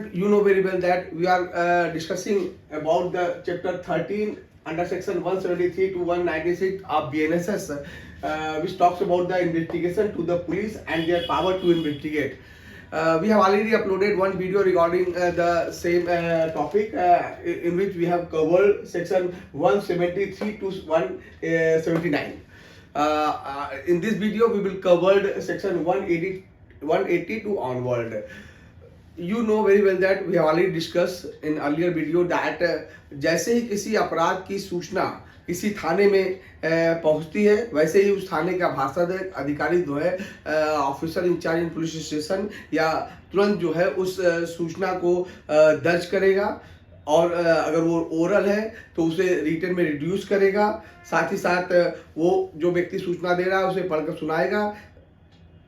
student, you know very well that we are discussing about the chapter 13 under section 173 to 196 of BNSS, which talks about the investigation to the police and their power to investigate. We have already uploaded one video regarding the same topic, in which we have covered section 173 to 179. In this video, we will cover section 182 onward. You know very well that we have already discussed in earlier video that जैसे ही किसी अपराध की सूचना किसी थाने में पहुंचती है, वैसे ही उस थाने का भाषाद अधिकारी जो है ऑफिसर इंचार्ज इन पुलिस स्टेशन या तुरंत जो है उस सूचना को दर्ज करेगा और अगर वो ओरल है तो उसे रिटन में रिड्यूस करेगा। साथ ही साथ वो जो व्यक्ति सूचना दे रहा है उसे पढ़कर सुनाएगा।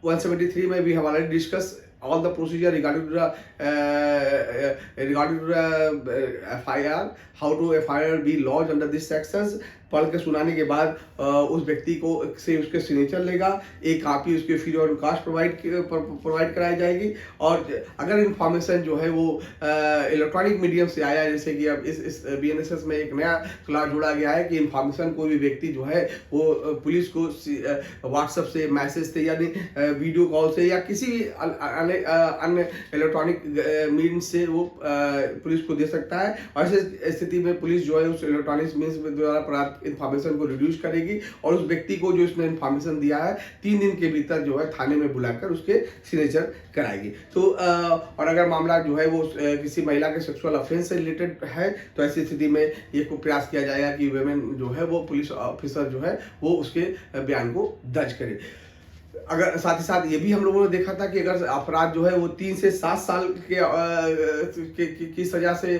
173 में भी हमारा discuss all the procedure regarding to the FIR, how to FIR be lodged under these sections। पढ़ के सुनाने के बाद उस व्यक्ति को से उसके सिग्नेचर लेगा, एक कॉपी उसके फ्री और कास्ट प्रोवाइड कराई जाएगी। और अगर इंफॉर्मेशन जो है वो इलेक्ट्रॉनिक मीडियम से आया, जैसे कि अब इस BNSS में एक नया क्लास जोड़ा गया है कि इंफॉर्मेशन कोई भी व्यक्ति जो है वो पुलिस को व्हाट्सएप से, मैसेज से, यानी वीडियो कॉल से या किसी भी अन्य इलेक्ट्रॉनिक मीन से वो पुलिस को दे सकता है। और ऐसे स्थिति में पुलिस जो है उस इलेक्ट्रॉनिक मीन्स द्वारा प्राप्त इंफॉर्मेशन को रिड्यूस करेगी और उस व्यक्ति को जो इसने इंफॉर्मेशन दिया है 3 दिन के भीतर जो है थाने में बुलाकर उसके सिग्नेचर कराएगी। तो और अगर मामला जो है वो किसी महिला के सेक्सुअल ऑफेंस से रिलेटेड है तो ऐसी स्थिति में ये को प्रयास किया जाएगा कि वुमेन जो है वो पुलिस ऑफिसर जो है वो उसके बयान को दर्ज करे। अगर साथ ही साथ ये भी हम लोगों ने देखा था कि अगर अपराध जो है वो 3 से 7 साल की सजा से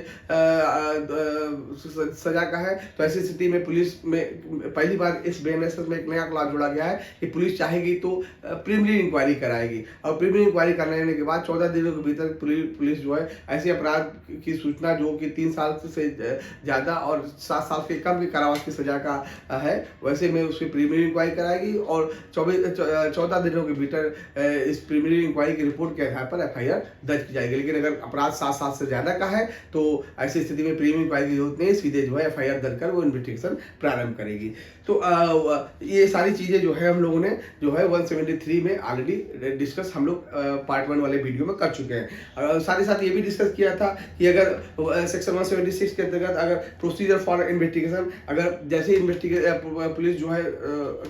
सजा का है तो ऐसी स्थिति में पुलिस में पहली बार इस BNSS में एक नया क्लास जोड़ा गया है कि पुलिस चाहेगी तो प्रीलिमिनरी इंक्वायरी कराएगी और प्रीलिमिनरी इंक्वायरी करने के बाद 14 दिनों के भीतर पुलिस जो है ऐसे अपराध की सूचना जो कि 3 साल से ज़्यादा और 7 साल से कम की कारावास की सजा का है, वैसे में उसकी प्रीलिमिनरी इंक्वायरी कराएगी और 14 दिनों के भीतर इस प्रीलिमिनरी इंक्वायरी की रिपोर्ट के आधार पर FIR दर्ज की जाएगी। लेकिन अगर अपराध 7 साल से ज्यादा का है तो ऐसी स्थिति में प्रीलिमिनरी इंक्वायरी की जरूरत नहीं, सीधे जो है FIR दर्ज कर वो इन्वेस्टिगेशन प्रारंभ करेगी। तो ये सारी चीजें जो है हम लोगों ने जो है 173 में ऑलरेडी डिस्कस हम लोग पार्ट 1 वाले वीडियो में कर चुके हैं। साथ ही साथ ये भी डिस्कस किया था कि अगर सेक्शन 176 के अंतर्गत अगर प्रोसीजर फॉर इन्वेस्टिगेशन, अगर जैसे पुलिस जो है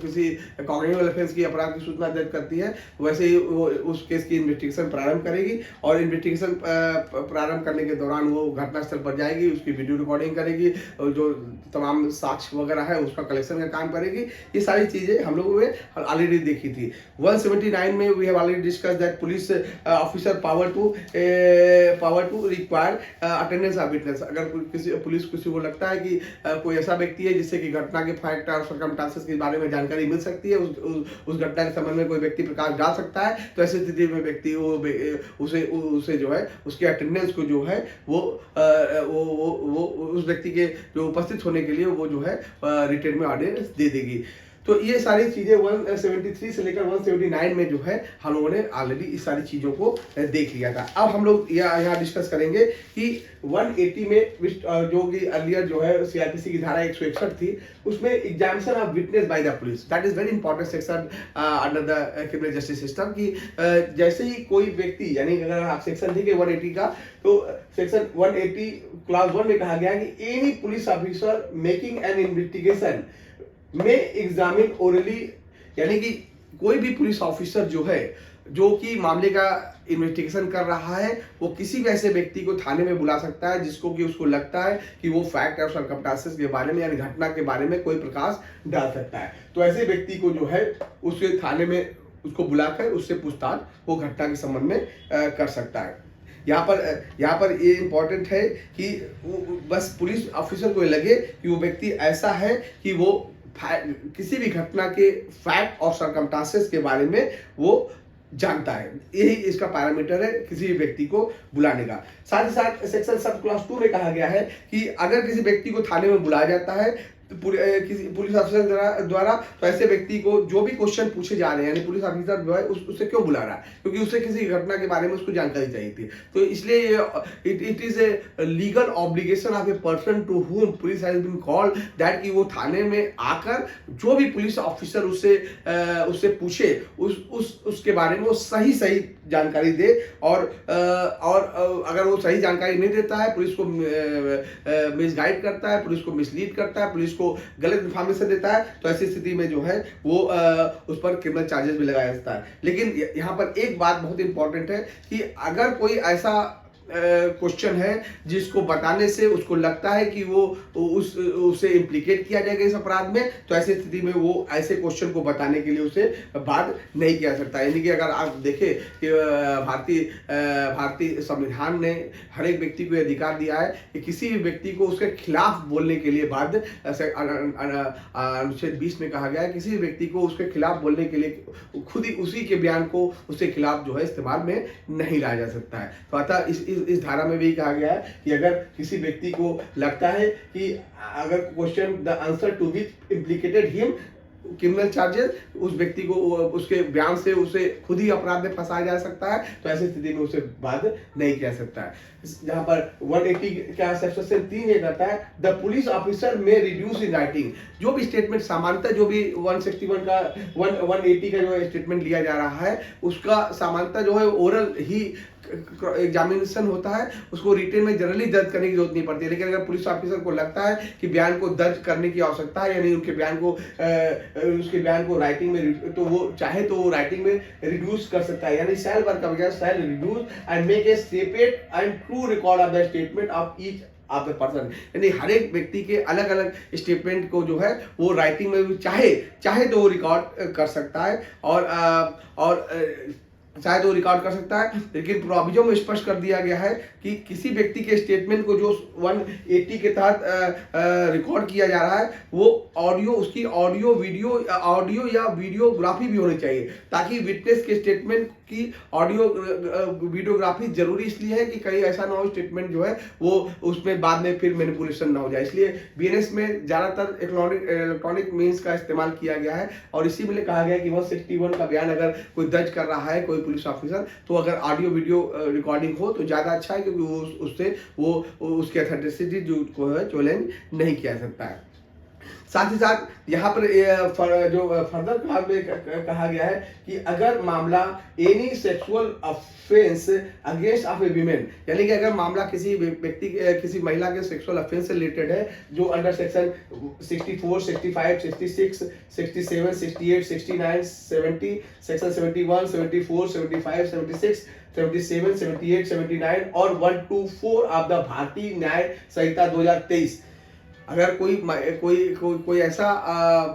किसी कॉग्निटिव ऑफेंस की अपराध की सूचना दर्ज करती है वैसे ही वो उस केस की इन्वेस्टिगेशन प्रारंभ करेगी और इन्वेस्टिगेशन प्रारंभ करने के दौरान वो घटनास्थल पर जाएगी, उसकी वीडियो रिकॉर्डिंग करेगी और जो तमाम साक्ष्य वगैरह है उसका कलेक्शन का काम करेगी। ये सारी चीजें हम लोगों ने ऑलरेडी देखी थी। 179 में we have already discuss that police officer power to require attendance of witness. अगर किसी को लगता है कि कोई ऐसा व्यक्ति है जिससे कि घटना के फैक्ट और सर्कमस्टेंसेस के बारे में जानकारी मिल सकती है, उस घटना के संबंध में कोई व्यक्ति प्रकाश डाल सकता है, तो ऐसी स्थिति में व्यक्ति उसे जो है उसके अटेंडेंस को जो है वो उस व्यक्ति के जो उपस्थित होने के लिए वो जो है रिटर्न में ऑर्डर दे देगी। तो ये सारी चीजें 173 से लेकर 179 में जो है हम लोगों ने ऑलरेडी इस सारी चीजों को देख लिया था। अब हम लोग यहाँ डिस्कस करेंगे कि 180 में जो कि अर्लियर जो है CRPC की धारा 161 थी, उसमें examination of witness by the police, that is very important section under the criminal justice system की जैसे ही कोई व्यक्ति, यानी अगर आप सेक्शन देखें 180 का तो सेक्शन 180 क्लास 1 में कहा गया है कि any police officer making an investigation में एग्जामिन ओरली, यानी कि कोई भी पुलिस ऑफिसर जो है जो कि मामले का इन्वेस्टिगेशन कर रहा है वो किसी भी ऐसे व्यक्ति को थाने में बुला सकता है जिसको कि उसको लगता है कि वो फैक्ट और सर्कमस्टेंसेस के बारे में यानी घटना के बारे में कोई प्रकाश डाल सकता है। तो ऐसे व्यक्ति को जो है उसके थाने में उसको बुलाकर उससे पूछताछ वो घटना के संबंध में कर सकता है। यहाँ पर ये इम्पोर्टेंट है कि बस पुलिस ऑफिसर को लगे कि वो व्यक्ति ऐसा है कि वो किसी भी घटना के फैक्ट और सर्कमस्टेंसेस के बारे में वो जानता है, यही इसका पैरामीटर है किसी भी व्यक्ति को बुलाने का। साथ ही साथ सेक्शन सब क्लास 2 में कहा गया है कि अगर किसी व्यक्ति को थाने में बुलाया जाता है किसी पुलिस ऑफिसर द्वारा तो ऐसे व्यक्ति को जो भी क्वेश्चन पूछे जा रहे हैं, यानी पुलिस ऑफिसर जो है उससे क्यों बुला रहा है, क्योंकि उसे किसी घटना के बारे में उसको जानकारी चाहिए थी। तो इसलिए it is a legal obligation of a person to whom police has been called that, कि वो थाने में आकर जो भी पुलिस ऑफिसर उससे पूछे उसके बारे में वो सही सही जानकारी दे, और अगर वो सही जानकारी नहीं देता है, पुलिस को मिसगाइड करता है, पुलिस को मिसलीड करता है, पुलिस को गलत इन्फॉर्मेशन देता है, तो ऐसी स्थिति में जो है वो उस पर क्रिमिनल चार्जेस भी लगाया जाता है। लेकिन यहाँ पर एक बात बहुत इंपॉर्टेंट है कि अगर कोई ऐसा क्वेश्चन है जिसको बताने से उसको लगता है कि वो उसे इम्प्लीकेट किया जाएगा इस अपराध में, तो ऐसी स्थिति में वो ऐसे क्वेश्चन को बताने के लिए उसे बाध्य नहीं किया सकता। यानी कि अगर आप देखें कि भारतीय संविधान ने हर एक व्यक्ति को अधिकार दिया है कि किसी भी व्यक्ति को उसके खिलाफ बोलने के लिए बाध्य, अनुच्छेद 20 में कहा गया है किसी भी व्यक्ति को उसके खिलाफ बोलने के लिए खुद ही उसी के बयान को उसके खिलाफ जो है इस्तेमाल में नहीं लाया जा सकता है। तो अतः इस धारा में भी कहा गया है कि अगर किसी व्यक्ति को लगता है कि अगर question the answer to which implicated him criminal charges, उस व्यक्ति को उसके बयान से उसे खुद ही अपराध में फंसाया जा सकता है, तो ऐसी स्थिति में उसे बाध्य नहीं किया सकता है। जहां पर 180 का सेक्शन 3 ये कहता है द पुलिस ऑफिसर में रिड्यूस इन राइटिंग, जो भी स्टेटमेंट सामान्यतः जो भी 161 का 180 का जो स्टेटमेंट लिया जा रहा है उसका सामान्यतः जो है ओरल ही एग्जामिनेशन होता है, उसको रिटेन में जनरली दर्ज करने की जरूरत नहीं पड़ती है। लेकिन अगर पुलिस ऑफिसर को लगता है कि बयान को दर्ज करने की आवश्यकता है, यानी उसके बयान को राइटिंग में, तो वो चाहे तो वो राइटिंग में रिड्यूस कर सकता है, यानी शैल वर्क का बजाय shall reduce and make a separate and true record of the statement of each of the person, यानी हर एक व्यक्ति के अलग अलग स्टेटमेंट को जो है वो राइटिंग में भी चाहे तो वो रिकॉर्ड कर सकता है, और शायद वो रिकॉर्ड कर सकता है। लेकिन प्रोविजन में स्पष्ट कर दिया गया है कि किसी व्यक्ति के स्टेटमेंट को जो 180 के तहत रिकॉर्ड किया जा रहा है वो उसकी ऑडियो या वीडियोग्राफी भी होनी चाहिए, ताकि विटनेस के स्टेटमेंट की ऑडियो वीडियोग्राफी जरूरी इसलिए है कि कहीं ऐसा ना हो स्टेटमेंट जो है वो उसमें बाद में फिर मैनिपुलेशन ना हो जाए। इसलिए बीएनएस में ज्यादातर इलेक्ट्रॉनिक मीन्स का इस्तेमाल किया गया है, और इसी में कहा गया कि 161 का बयान अगर कोई दर्ज कर रहा है कोई पुलिस ऑफिसर, तो अगर ऑडियो वीडियो रिकॉर्डिंग हो तो ज्यादा अच्छा है, क्योंकि वो उसकी अथेंटिसिटी जो है चैलेंज नहीं किया जा सकता है। साथ ही साथ यहाँ पर जो फर्दर कहा गया है कि अगर मामला any sexual offence against of A women, यानी कि अगर मामला किसी व्यक्ति किसी महिला के सेक्सुअल ऑफेंस से रिलेटेड है जो अंडर सेक्शन 64, 65, 66, 67, 68, 69, 70, सेक्शन 71, 74, 75, 76, 77, 78, 79 और 124 ऑफ द भारतीय न्याय संहिता 2023, अगर कोई ऐसा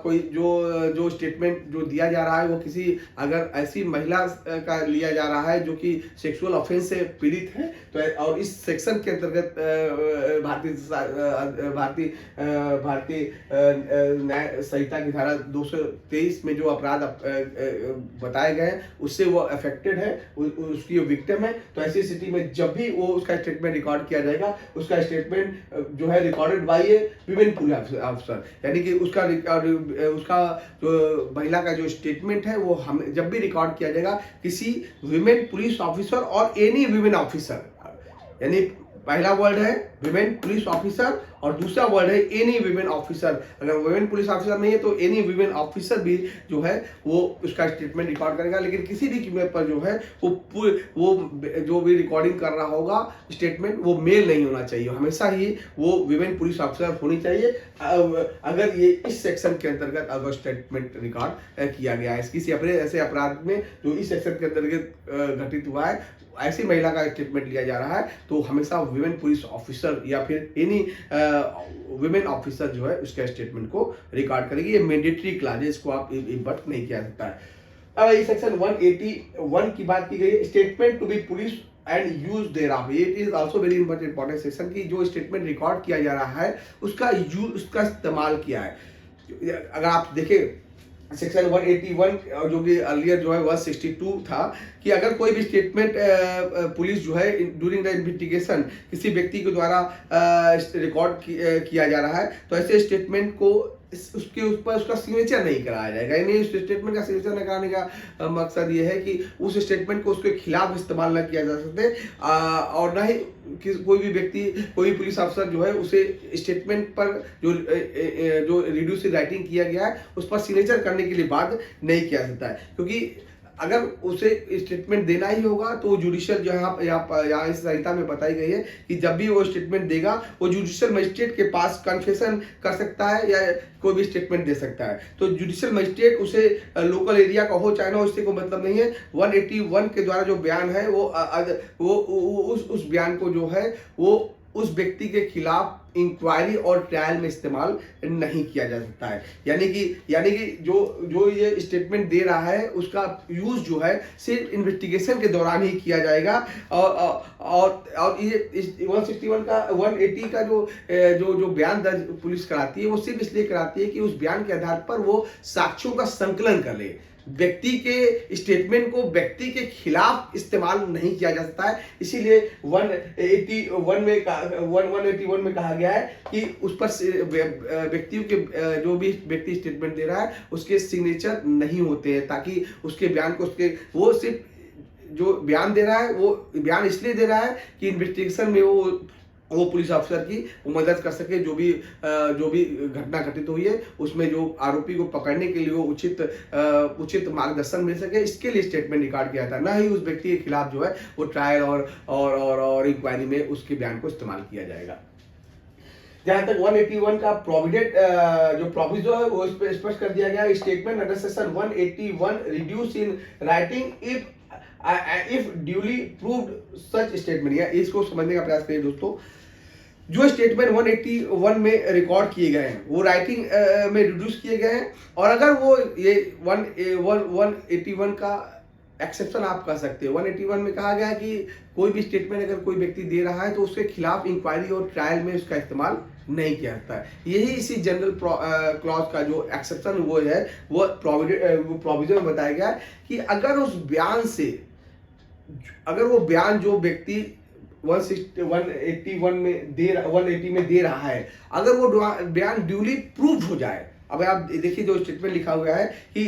कोई जो स्टेटमेंट जो दिया जा रहा है वो किसी अगर ऐसी महिला का लिया जा रहा है जो कि सेक्सुअल ऑफेंस से पीड़ित है, तो और इस सेक्शन के अंतर्गत भारतीय न्याय संहिता की धारा 223 में जो अपराध बताए गए उससे वो अफेक्टेड है, उसकी विक्टिम है, तो ऐसी स्थिति में जब भी वो उसका स्टेटमेंट रिकॉर्ड किया जाएगा, उसका स्टेटमेंट जो है recorded by women police officer, यानी कि उसका जो महिला का जो स्टेटमेंट है वो हम जब भी रिकॉर्ड किया जाएगा किसी विमेन पुलिस ऑफिसर और एनी विमेन ऑफिसर, यानी पहला वर्ड है विमेन पुलिस ऑफिसर और दूसरा वर्ड है एनी विमेन ऑफिसर। अगर विमेन पुलिस ऑफिसर नहीं है तो एनी विमेन ऑफिसर भी जो है वो उसका स्टेटमेंट रिकॉर्ड करेगा। लेकिन किसी भी कीमत पर जो है वो जो भी रिकॉर्डिंग कर रहा होगा स्टेटमेंट वो मेल नहीं होना चाहिए, हमेशा ही वो विमेन पुलिस ऑफिसर होनी चाहिए अगर ये इस सेक्शन के अंतर्गत अगर स्टेटमेंट रिकॉर्ड किया गया है। किसी ऐसे अपराध में जो इस सेक्शन के अंतर्गत घटित हुआ है ऐसी महिला का स्टेटमेंट लिया जा रहा है तो हमेशा विमेन पुलिस ऑफिसर या फिर एनी विमेन ऑफिसर जो है उसके स्टेटमेंट को रिकॉर्ड करेगी। ये मैंडेटरी क्लॉज है, इसको आप इन्वर्ट नहीं किया सकता है। अब ये सेक्शन 181 की बात की गई, statement to be police and use thereof, it is also very important section की जो स्टेटमेंट रिकॉर्ड किया जा रहा है उसका यूज उसका इस्तेमाल किया है। अगर आप देखें सेक्शन 181 जो कि अर्लियर जो है 162 था कि अगर कोई भी स्टेटमेंट पुलिस जो है ड्यूरिंग द इन्वेस्टिगेशन किसी व्यक्ति के द्वारा रिकॉर्ड किया जा रहा है तो ऐसे स्टेटमेंट को उसके ऊपर उसका सिग्नेचर नहीं कराया जाएगा। यानी उस स्टेटमेंट का सिग्नेचर न कराने का मकसद ये है कि उस स्टेटमेंट को उसके खिलाफ इस्तेमाल न किया जा सके और न ही कोई भी व्यक्ति कोई भी पुलिस अफसर जो है उसे स्टेटमेंट पर जो रिड्यूस राइटिंग किया गया है उस पर सिग्नेचर करने के लिए बाध्य नहीं किया सकता है, क्योंकि अगर उसे स्टेटमेंट देना ही होगा तो जुडिशियल जो यहाँ इस संहिता में बताई गई है कि जब भी वो स्टेटमेंट देगा वो जुडिशियल मजिस्ट्रेट के पास कन्फेशन कर सकता है या कोई भी स्टेटमेंट दे सकता है। तो जुडिशियल मजिस्ट्रेट उसे लोकल एरिया का हो चाहे ना, उससे कोई मतलब नहीं है। 181 के द्वारा जो बयान है वो उस बयान को जो है वो उस व्यक्ति के खिलाफ इंक्वायरी और ट्रायल में इस्तेमाल नहीं किया जा सकता है। यानी कि जो ये स्टेटमेंट दे रहा है उसका यूज जो है सिर्फ इन्वेस्टिगेशन के दौरान ही किया जाएगा और ये 161 का 180 का जो बयान दर्ज पुलिस कराती है वो सिर्फ इसलिए कराती है कि उस बयान के आधार पर वो साक्ष्यों का संकलन कर ले। व्यक्ति के स्टेटमेंट को व्यक्ति के खिलाफ इस्तेमाल नहीं किया जा सकता है। इसीलिए 181 में कहा गया है कि उस पर व्यक्तियों के जो भी व्यक्ति स्टेटमेंट दे रहा है उसके सिग्नेचर नहीं होते हैं, ताकि उसके बयान को वो सिर्फ जो बयान दे रहा है वो बयान इसलिए दे रहा है कि इन्वेस्टिगेशन में वो पुलिस अफसर की मदद कर सके। जो भी घटना घटित हुई है उसमें जो आरोपी को पकड़ने के लिए वो उचित मार्गदर्शन मिल सके, इसके लिए स्टेटमेंट रिकॉर्ड किया था, ना ही उस व्यक्ति के खिलाफ जो है वो ट्रायल और इंक्वायरी में उसके बयान को इस्तेमाल किया जाएगा। जहां तक 181 का प्रोविडेंट जो प्रोविजो है वो स्पष्ट कर दिया गया। Statement under section 181 reduce in writing if duly proved such statement. या इसको समझने का प्रयास करिए दोस्तों। जो स्टेटमेंट 181 में रिकॉर्ड किए गए हैं वो राइटिंग में रिड्यूस किए गए हैं, और अगर वो ये 181 का एक्सेप्शन आप कह सकते हो। 181 में कहा गया है कि कोई भी स्टेटमेंट अगर कोई व्यक्ति दे रहा है तो उसके खिलाफ इंक्वायरी और ट्रायल में उसका इस्तेमाल नहीं किया जाता है। यही इसी जनरल क्लॉज का जो एक्सेप्शन वो है वो प्रोविजन में बताया गया है कि अगर उस बयान से वो बयान जो व्यक्ति 180 में दे रहा है अगर वो बयान ड्यूली प्रूव हो जाए। अब आप देखिए जो स्टेटमेंट लिखा हुआ है कि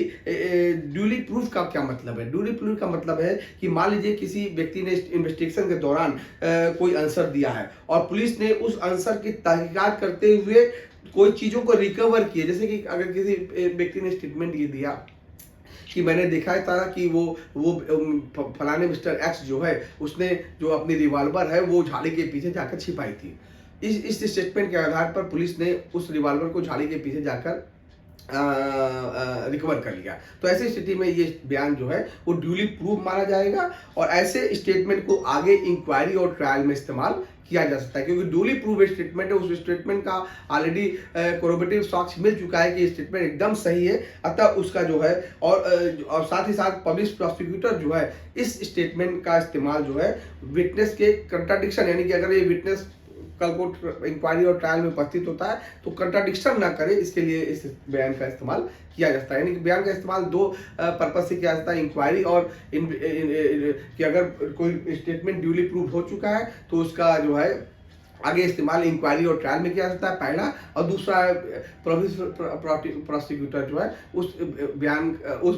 ड्यूली प्रूफ का क्या मतलब है। ड्यूली प्रूफ का मतलब है कि मान लीजिए किसी व्यक्ति ने इन्वेस्टिगेशन के दौरान कोई आंसर दिया है और पुलिस ने उस आंसर की तहकीकात करते हुए कोई चीज़ों को रिकवर किए। जैसे कि अगर किसी व्यक्ति ने स्टेटमेंट ये दिया कि मैंने देखा था कि वो फलाने मिस्टर एक्स जो है उसने जो अपनी रिवॉल्वर है वो झाड़ी के पीछे जाकर छिपाई थी। इस स्टेटमेंट के आधार पर पुलिस ने उस रिवॉल्वर को झाड़ी के पीछे जाकर रिकवर कर लिया। तो ऐसी स्थिति में ये बयान जो है वो ड्यूली प्रूव माना जाएगा और ऐसे स्टेटमेंट को आगे इंक्वायरी और ट्रायल में इस्तेमाल किया जा सकता है, क्योंकि ड्यूली प्रूव स्टेटमेंट है। उस स्टेटमेंट का ऑलरेडी कोरोबेटिव साक्ष्य मिल चुका है कि स्टेटमेंट एकदम सही है। अतः उसका जो है और साथ ही साथ पब्लिक प्रोसिक्यूटर जो है इस स्टेटमेंट का इस्तेमाल जो है विटनेस के कंट्राडिक्शन, यानी कि अगर ये विटनेस कल को इंक्वायरी और ट्रायल में उपस्थित होता है तो कंट्राडिक्शन ना करे, इसके लिए इस बयान का इस्तेमाल किया जाता है। यानी कि बयान का इस्तेमाल दो पर्पज से किया जाता है, इंक्वायरी और कि अगर कोई स्टेटमेंट ड्यूली प्रूव हो चुका है तो उसका जो है आगे इस्तेमाल इंक्वायरी और ट्रायल में किया जाता है, पहला। और दूसरा प्रोसिक्यूटर जो है उस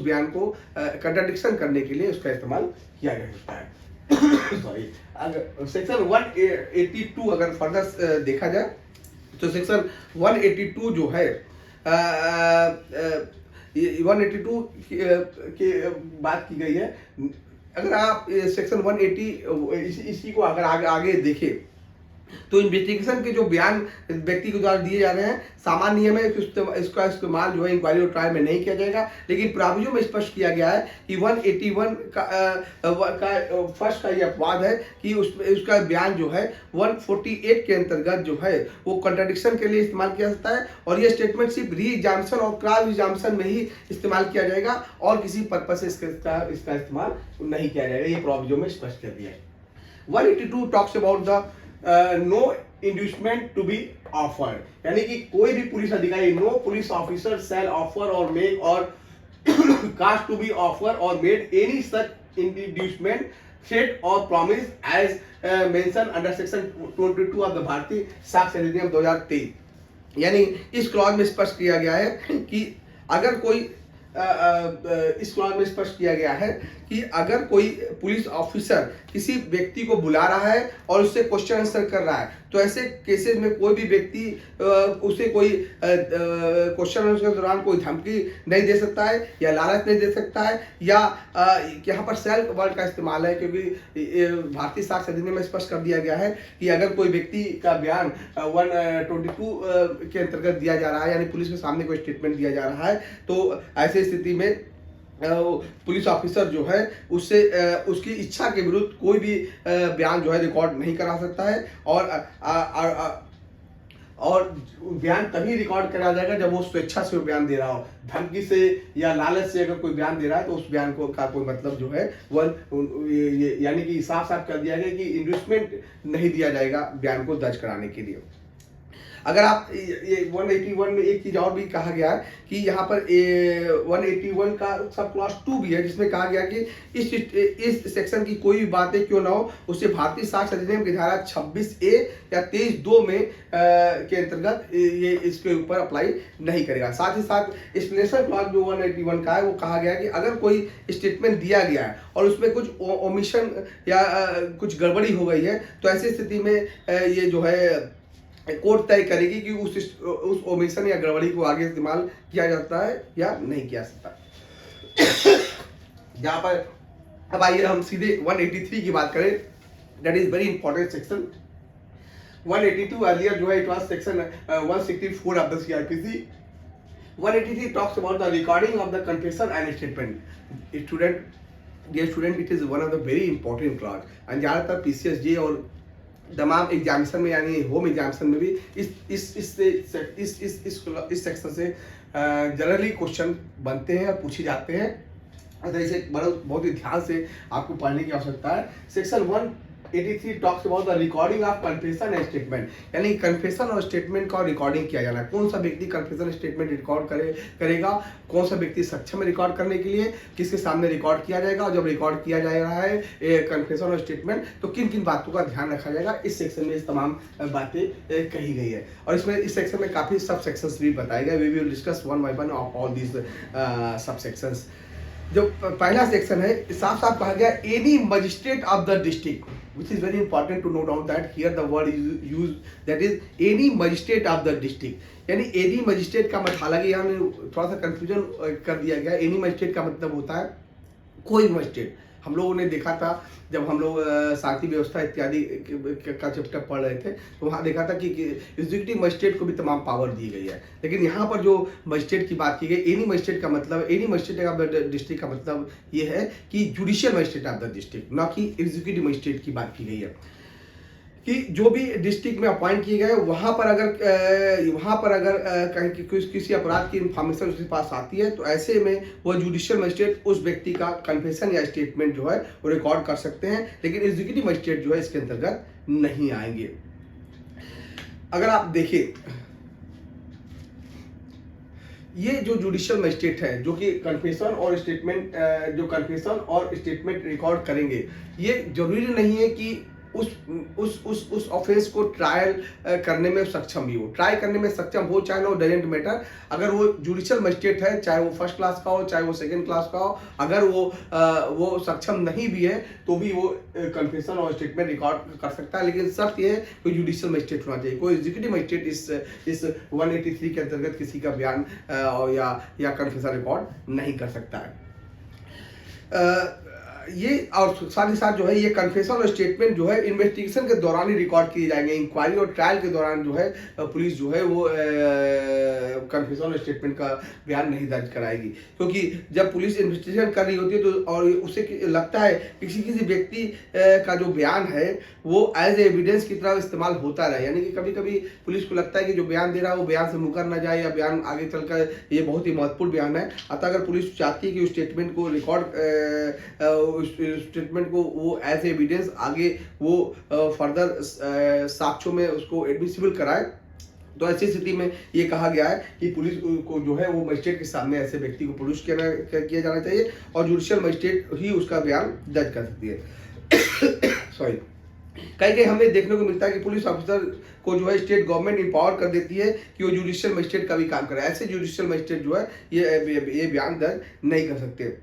बयान को कंट्राडिक्शन करने के लिए उसका इस्तेमाल किया जा सकता है। सॉरी, अगर सेक्शन 182 अगर फर्दर देखा जाए तो सेक्शन 182 जो है 182 की बात की गई है। अगर आप सेक्शन 180 इसी को अगर आगे देखें तो इन्वेस्टिगेशन के जो बयान व्यक्ति के द्वारा दिए जा रहे हैं सामान्य नियम है कि इसका इस्तेमाल जो है इंक्वायरी और ट्रायल में नहीं किया जाएगा, लेकिन प्रावधानों में स्पष्ट किया गया है कि 181 का फर्स्ट का ये अपवाद है कि उसका बयान जो है 148 के अंतर्गत जो है वो कंट्राडिक्शन के लिए इस्तेमाल किया जाता है और ये स्टेटमेंट सिर्फ री एग्जामिनेशन और क्रॉस एग्जामिनेशन में ही इस्तेमाल किया जाएगा और किसी पर्पज से इसका इस्तेमाल नहीं किया जाएगा। ये प्रावधानों में स्पष्ट कर दिया है। 182 talks about the no inducement to be offered, यानी कि कोई भी पुलिस अधिकारी, no police officer shall offer or make or cause to be offered or made any such inducement, threat or promise as mentioned under section 22 of the भारतीय साक्ष्य अधिनियम 2023। यानी इस क्लॉज में स्पष्ट किया गया है कि अगर कोई इस क्लॉज में स्पष्ट किया गया है कि अगर कोई पुलिस ऑफिसर किसी व्यक्ति को बुला रहा है और उससे क्वेश्चन आंसर कर रहा है, तो ऐसे केसेस में कोई भी व्यक्ति उसे कोई क्वेश्चन आंसर के दौरान कोई धमकी नहीं दे सकता है या लालच नहीं दे सकता है, या यहाँ पर सेल्फ वर्ड का इस्तेमाल है, क्योंकि भारतीय साक्ष्य अधिनियम में स्पष्ट कर दिया गया है कि अगर कोई व्यक्ति का बयान 122 के अंतर्गत दिया जा रहा है, यानी पुलिस के सामने कोई स्टेटमेंट दिया जा रहा है, तो ऐसे स्थिति में पुलिस ऑफिसर जो है उससे उसकी इच्छा के विरुद्ध कोई भी बयान जो है रिकॉर्ड नहीं करा सकता है, और बयान तभी रिकॉर्ड करा जाएगा जब वो स्वेच्छा से बयान दे रहा हो। धमकी से या लालच से अगर कोई बयान दे रहा है तो उस बयान को का कोई मतलब जो है वह यानी कि साफ साफ कर दिया गया कि इंड्यूसमेंट नहीं दिया जाएगा बयान को दर्ज कराने के लिए। अगर आप ये 181 में एक चीज और भी कहा गया है कि यहाँ पर 181 का सब क्लॉज 2 भी है, जिसमें कहा गया कि इस सेक्शन की कोई भी बातें क्यों ना हो उसे भारतीय साक्ष्य अधिनियम की धारा 26A या 23(2) में के अंतर्गत ये इसके ऊपर अप्लाई नहीं करेगा। साथ ही साथ एक्सप्लेनेशन क्लॉज जो 181 का है वो कहा गया कि अगर कोई स्टेटमेंट दिया गया है और उसमें कुछ ओमिशन या कुछ गड़बड़ी हो गई है, तो ऐसी स्थिति में ये जो है कोर्ट तय करेगी कि उस ओमिशन या गड़बड़ी को आगे इस्तेमाल किया जाता है या नहीं किया जाता। यहाँ पर अब आइए हम सीधे 183 की बात करें, that is very important section 182। Earlier जो है it was section 164 of the CrPC. 183 talks about the recording of the confession and statement. Student, dear student, it is one of the very important clause, and ज़्यादातर PCSJ और तमाम examination में यानी home examination में भी इस section से generally question बनते हैं और पूछे जाते हैं, तो इसे बहुत ही ध्यान से आपको पढ़ने की आवश्यकता है। Section 183 talks about the recording of confession and statement, यानी कन्फेशन और स्टेटमेंट का रिकॉर्डिंग किया जाना है। कौन सा व्यक्ति कन्फेशन स्टेटमेंट रिकॉर्ड करेगा, कौन सा व्यक्ति सक्षम है रिकॉर्ड करने के लिए, किसके सामने रिकॉर्ड किया जाएगा, और जब रिकॉर्ड किया जा रहा है कन्फेशन और स्टेटमेंट तो किन किन बातों का ध्यान रखा जाएगा। इस सेक्शन में इस तमाम बातें कही गई है, और इसमें इस सेक्शन में काफ़ी सब सेक्शंस भी बताए गए। We will discuss one by one of all these सब सेक्शंस। जो पहला सेक्शन है, साफ साफ कहा गया any magistrate of the district, which is very important to note down that here the word is used, that is any magistrate of the district, यानी any magistrate का मतलब, हालांकि यहाँ में थोड़ा सा कंफ्यूजन कर दिया गया। any magistrate का मतलब होता है कोई मजिस्ट्रेट। हम लोगों ने देखा था जब हम लोग शांति व्यवस्था इत्यादि का चैप्टर पढ़ रहे थे, तो वहाँ देखा था कि एग्जीक्यूटिव मजिस्ट्रेट को भी तमाम पावर दी गई है, लेकिन यहाँ पर जो मजिस्ट्रेट की बात की गई, एनी मजिस्ट्रेट का मतलब, any magistrate of the district का मतलब ये है कि judicial magistrate of the district, ना कि एग्जीक्यूटिव मजिस्ट्रेट की बात की गई है। कि जो भी डिस्ट्रिक्ट में अपॉइंट किए गए वहाँ पर अगर कहीं किसी अपराध की इंफॉर्मेशन उसके पास आती है, तो ऐसे में वो जुडिशियल मजिस्ट्रेट उस व्यक्ति का कन्फेशन या स्टेटमेंट जो है वो रिकॉर्ड कर सकते हैं, लेकिन एग्जीक्यूटिव मजिस्ट्रेट जो है इसके अंतर्गत नहीं आएंगे। अगर आप देखिए, ये जो जुडिशियल मजिस्ट्रेट है जो कि कन्फेशन और स्टेटमेंट रिकॉर्ड करेंगे, ये जरूरी नहीं है कि उस ऑफेंस को ट्रायल करने में सक्षम भी हो। ट्राई करने में सक्षम हो चाहे ना हो, डजेंट मैटर। अगर वो जुडिशियल मजिस्ट्रेट है, चाहे वो फर्स्ट क्लास का हो चाहे वो सेकंड क्लास का हो, अगर वो सक्षम नहीं भी है तो भी वो कन्फेशन और स्टेटमेंट रिकॉर्ड कर सकता है, लेकिन शर्त ये है कि जुडिशियल मजिस्ट्रेट होना चाहिए। कोई एग्जीक्यूटिव मजिस्ट्रेट इस 183 के अंतर्गत किसी का बयान या कन्फेशन रिकॉर्ड नहीं कर सकता है। ये और साथ ही साथ जो है ये कन्फेशन और स्टेटमेंट जो है इन्वेस्टिगेशन के दौरान ही रिकॉर्ड किए जाएंगे। इंक्वायरी और ट्रायल के दौरान जो है पुलिस जो है वो कन्फेशन और स्टेटमेंट का बयान नहीं दर्ज कराएगी, क्योंकि जब पुलिस इन्वेस्टिगेशन कर रही होती है तो और उसे लगता है किसी व्यक्ति का जो बयान है वो एज एविडेंस की तरह इस्तेमाल होता रहे, यानी कि कभी कभी पुलिस को लगता है कि जो बयान दे रहा है वो बयान से मुकर ना जाए या बयान आगे चलकर ये बहुत ही महत्वपूर्ण बयान है। अतः अगर पुलिस चाहती है कि उस स्टेटमेंट को स्टेटमेंट को वो एज एविडेंस आगे वो फर्दर साक्ष्यों में उसको एडमिसिबल कराए, तो ऐसी स्थिति में ये कहा गया है कि पुलिस को जो है वो मजिस्ट्रेट के सामने ऐसे व्यक्ति को पुलिस किया जाना चाहिए और जुडिशियल मजिस्ट्रेट ही उसका बयान दर्ज कर सकती है। सॉरी, कहीं हमें देखने को मिलता है कि पुलिस ऑफिसर को जो है स्टेट गवर्नमेंट इंपावर कर देती है कि वो जुडिशियल मजिस्ट्रेट का भी काम करे। ऐसे जुडिशियल मजिस्ट्रेट जो है ये बयान दर्ज नहीं कर सकते।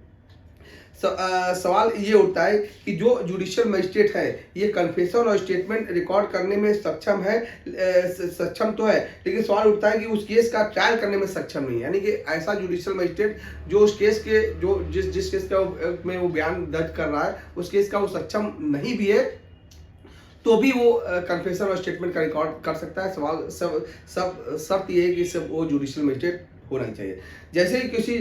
सवाल ये उठता है कि जो जुडिशियल मजिस्ट्रेट है ये कन्फेशन और स्टेटमेंट रिकॉर्ड करने में सक्षम है, सक्षम तो है, लेकिन सवाल उठता है कि उस केस का ट्रायल करने में सक्षम नहीं है। यानी कि ऐसा जुडिशियल मजिस्ट्रेट जो उस केस के जो जिस केस का में वो बयान दर्ज कर रहा है उस केस का वो सक्षम नहीं भी है तो भी वो कन्फेशन और स्टेटमेंट का रिकॉर्ड कर सकता है। सवाल सब शर्त ये है कि सब वो जुडिशियल मजिस्ट्रेट होना चाहिए। जैसे ही किसी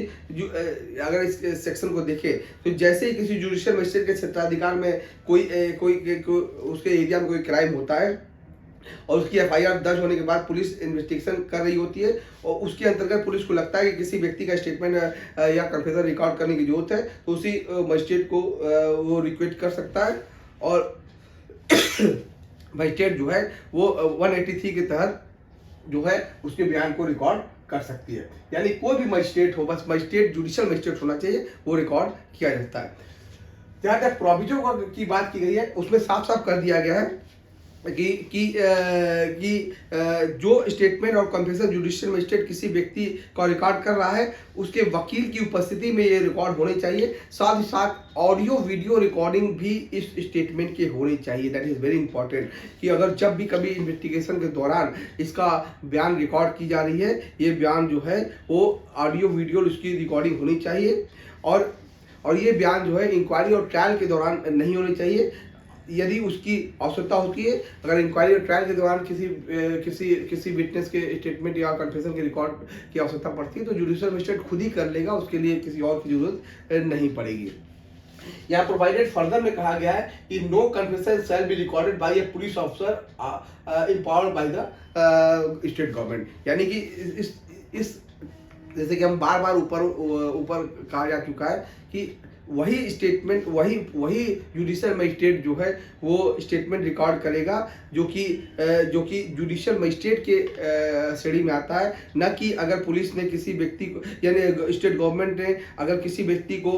अगर इस सेक्शन को देखें तो जैसे ही किसी जुडिशियल मजिस्ट्रेट के क्षेत्राधिकार में कोई उसके एरिया में कोई क्राइम होता है और उसकी एफआईआर दर्ज होने के बाद पुलिस इन्वेस्टिगेशन कर रही होती है और उसके अंतर्गत पुलिस को लगता है कि किसी व्यक्ति का स्टेटमेंट या कन्फेशन रिकॉर्ड करने की जरूरत है तो उसी मजिस्ट्रेट को वो रिक्वेस्ट कर सकता है और मजिस्ट्रेट जो है वो 183 के तहत जो है उसके बयान को रिकॉर्ड कर सकती है। यानी कोई भी मजिस्ट्रेट हो, बस मजिस्ट्रेट जुडिशियल मजिस्ट्रेट होना चाहिए, वो रिकॉर्ड किया जाता है। जहाँ तक प्रोविजन की बात की गई है उसमें साफ साफ कर दिया गया है कि जो स्टेटमेंट और कन्फेशन जुडिशियल मजिस्ट्रेट किसी व्यक्ति का रिकॉर्ड कर रहा है उसके वकील की उपस्थिति में ये रिकॉर्ड होने चाहिए। साथ ही साथ ऑडियो वीडियो रिकॉर्डिंग भी इस स्टेटमेंट के होनी चाहिए। दैट इज़ वेरी इंपॉर्टेंट कि अगर जब भी कभी इन्वेस्टिगेशन के दौरान इसका बयान रिकॉर्ड की जा रही है ये बयान जो है वो ऑडियो वीडियो इसकी रिकॉर्डिंग होनी चाहिए और ये बयान जो है इंक्वायरी और ट्रायल के दौरान नहीं होनी चाहिए। यदि उसकी आवश्यकता होती है, अगर इंक्वायरी और ट्रायल के दौरान किसी विटनेस के स्टेटमेंट या कन्फेशन के रिकॉर्ड की आवश्यकता पड़ती है तो जुडिशियल मजिस्ट्रेट खुद ही कर लेगा, उसके लिए किसी और की जरूरत नहीं पड़ेगी। यहाँ प्रोवाइडेड फर्दर में कहा गया है कि no confession shall be recorded by a police officer empowered by the state government. यानी कि इस जैसे कि हम बार बार ऊपर कहा जा चुका है कि वही स्टेटमेंट वही जुडिशियल मजिस्ट्रेट जो है वो स्टेटमेंट रिकॉर्ड करेगा जो कि जुडिशियल मजिस्ट्रेट के श्रेणी में आता है, न कि अगर पुलिस ने किसी व्यक्ति को यानी स्टेट गवर्नमेंट ने अगर किसी व्यक्ति को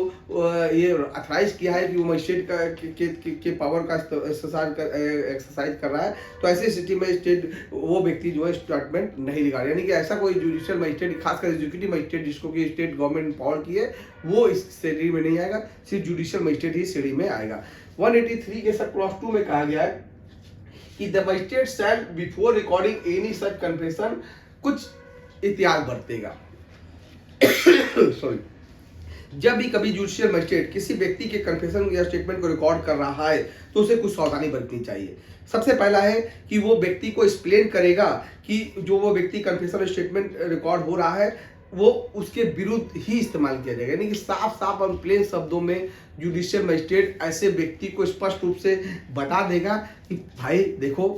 ये अथराइज किया है कि वो मजिस्ट्रेट के पावर का एक्सरसाइज कर रहा है तो ऐसी स्थिति में स्टेट वो व्यक्ति जो है स्टेटमेंट नहीं रिकॉर्ड। यानी कि ऐसा कोई जुडिशियल मजिस्ट्रेट खासकर एग्जीक्यूटिव मजिस्ट्रेट जिसको कि स्टेट गवर्नमेंट पावर की है वो इस श्रेणी में नहीं आएगा, सिर्फ जुडिशियल मजिस्ट्रेट ही श्रेणी में आएगा। 183 के सब क्लॉज 2 में कहा गया है कि the magistrate shall before recording any such confession कुछ एहतियात बरतेगा। सॉरी, जब भी कभी जुडिशियल मजिस्ट्रेट किसी व्यक्ति के कन्फेशन या स्टेटमेंट को रिकॉर्ड कर रहा है तो उसे कुछ सावधानी बरतनी चाहिए। सबसे पहला है कि वो व्यक्ति को एक्सप्लेन करेगा कि जो वो व्यक्ति कन्फेशन स्टेटमेंट रिकॉर्ड हो रहा है वो उसके विरुद्ध ही इस्तेमाल किया जाएगा। यानी कि साफ साफ और प्लेन शब्दों में जुडिशियल मजिस्ट्रेट ऐसे व्यक्ति को स्पष्ट रूप से बता देगा कि भाई देखो